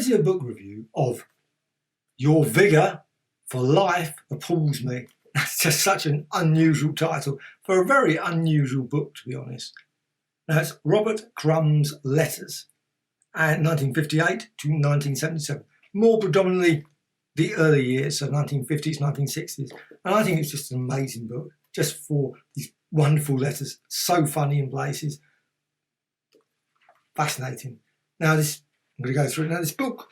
This is a book review of Your Vigor for Life Appalls Me. That's just such an unusual title for a very unusual book, to be honest. Now, it's Robert Crumb's letters, and 1958 to 1977. More predominantly the early years, so 1950s, 1960s. And I think it's just an amazing book, just for these wonderful letters, so funny in places. Fascinating. Now, I'm going to go through it. Now, this book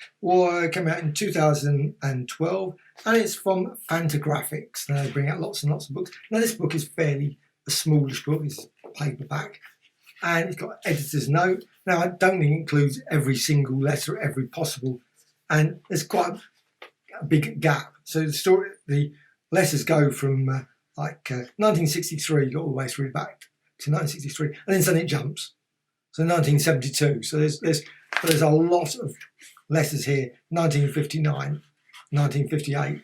came out in 2012, and it's from Fantagraphics. Now, they bring out lots and lots of books. Now, this book is fairly a smallish book. It's paperback, and it's got editor's note. Now, I don't think it includes every single letter, every possible, and there's quite a big gap. So the letters go from 1963, got all the way through back to 1963, and then suddenly it jumps. So 1972. So there's a lot of letters here. 1959, 1958.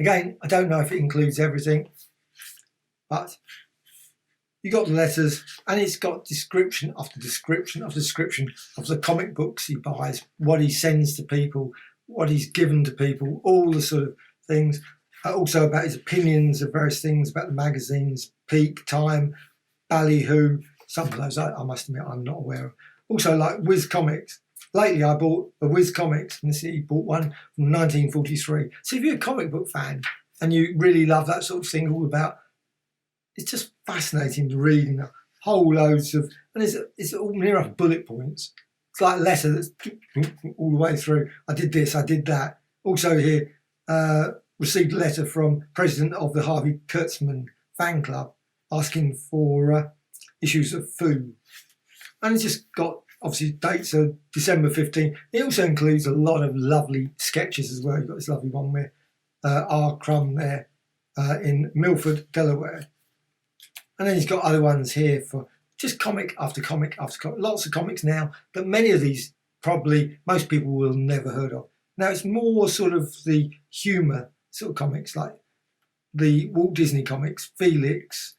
Again, I don't know if it includes everything, but you got the letters, and it's got description after description after description of the comic books he buys, what he sends to people, what he's given to people, all the sort of things. Also about his opinions of various things about the magazines, Peak, Time, Ballyhoo. Some of those I must admit I'm not aware of. Also, like Whiz Comics. Lately I bought a Whiz Comics, and he bought one from 1943. So if you're a comic book fan and you really love that sort of thing, all about, it's just fascinating to read, and whole loads of, and it's all near enough bullet points. It's like a letter that's all the way through. I did this, I did that. Also here, received a letter from President of the Harvey Kurtzman fan club asking for issues of food. And it's just got, obviously, dates of December 15. It also includes a lot of lovely sketches as well. You've got this lovely one with R. Crumb there in Milford, Delaware. And then he's got other ones here for just comic after comic after comic. Lots of comics now, but many of these probably most people will never heard of. Now, it's more sort of the humour sort of comics, like the Walt Disney comics, Felix,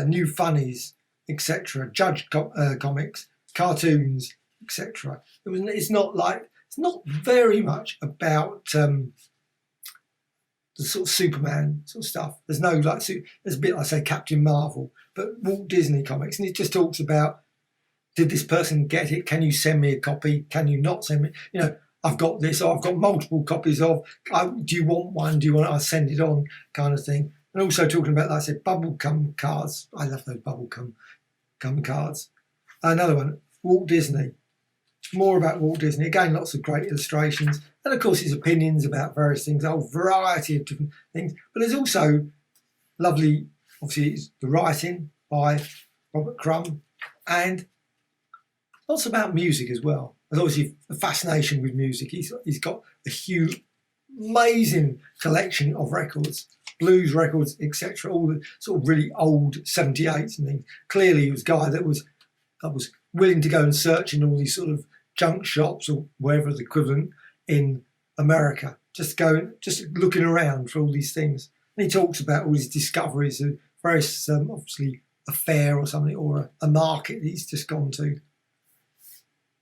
New Funnies, etc., Judge comics, cartoons, etc. It's not very much about the sort of Superman sort of stuff. There's no there's a bit like, say, Captain Marvel, but Walt Disney comics, and it just talks about, did this person get it? Can you send me a copy? Can you not send me? You know, I've got this, or I've got multiple copies of. Do you want one? Do you want? I'll send it on, kind of thing. And also talking about, like I said, bubblegum cards. I love those bubblegum cards. Another one, Walt Disney. More about Walt Disney. Again, lots of great illustrations. And of course, his opinions about various things, a whole variety of different things. But there's also lovely, obviously, the writing by Robert Crumb, and lots about music as well. There's obviously a fascination with music. He's got a huge, amazing collection of records, blues records, etc. All the sort of really old 78s and things. Clearly, he was a guy that was willing to go and search in all these sort of junk shops or wherever the equivalent in America, just looking around for all these things. And he talks about all his discoveries of various, obviously, a fair or something, or a market that he's just gone to.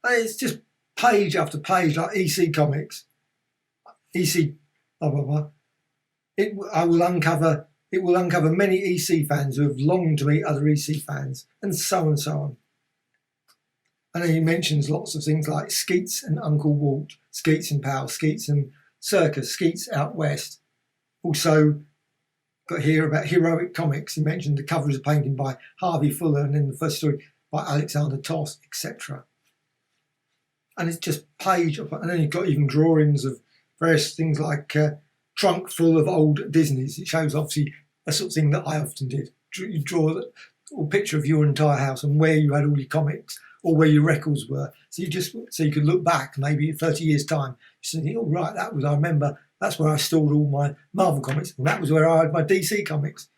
And it's just page after page, like EC Comics, EC blah blah blah. It will uncover many EC fans who have longed to meet other EC fans, and so on. And then he mentions lots of things like Skeets and Uncle Walt, Skeets and Pal, Skeets and Circus, Skeets Out West. Also got here about heroic comics. He mentioned the cover is a painting by Harvey Fuller, and then the first story by Alexander Toss, etc. And it's just page up, and then you've got even drawings of various things like trunk full of old Disneys. It shows obviously a sort of thing that I often did. You draw a picture of your entire house and where you had all your comics or where your records were. So you could look back maybe 30 years time. You think, oh right, I remember that's where I stored all my Marvel comics, and that was where I had my DC comics.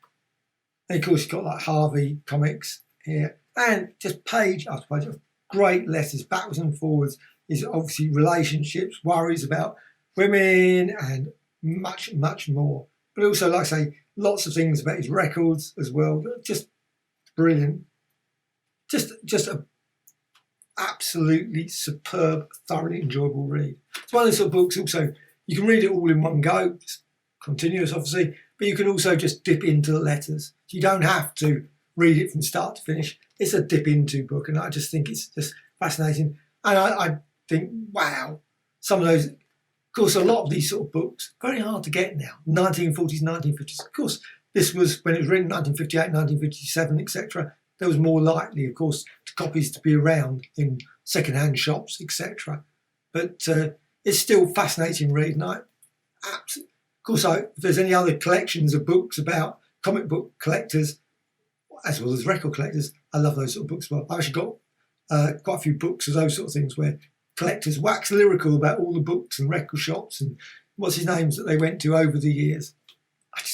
And of course you've got like Harvey comics here, and just page after page of great letters backwards and forwards. Is obviously relationships, worries about women, and much, much more. But also, like I say, lots of things about his records as well. Just brilliant. Just a absolutely superb, thoroughly enjoyable read. It's one of those sort of books also, you can read it all in one go, it's continuous obviously, but you can also just dip into the letters. You don't have to read it from start to finish. It's a dip into book, and I just think it's just fascinating. And I think, wow, some of those, of course, a lot of these sort of books, very hard to get now. 1940s, 1950s. Of course, this was when it was written, 1958, 1957, etc. There was more likely, of course, to copies to be around in second-hand shops, etc. But it's still fascinating read. And of course, if there's any other collections of books about comic book collectors, as well as record collectors, I love those sort of books as well. I've actually got quite a few books of those sort of things where collectors wax lyrical about all the books and record shops and what's his names that they went to over the years. I'm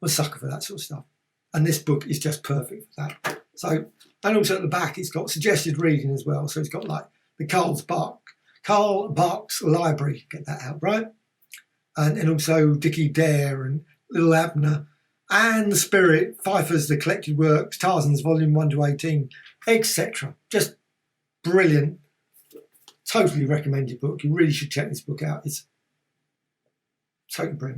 a sucker for that sort of stuff. And this book is just perfect for that. So, and also at the back, it's got suggested reading as well. So it's got like the Carl Barks Library, get that out, right? And also Dickie Dare and Little Abner and The Spirit, Pfeiffer's The Collected Works, Tarzan's Volume 1 to 18, etc. Just brilliant. Totally recommended book. You really should check this book out. It's totally brilliant.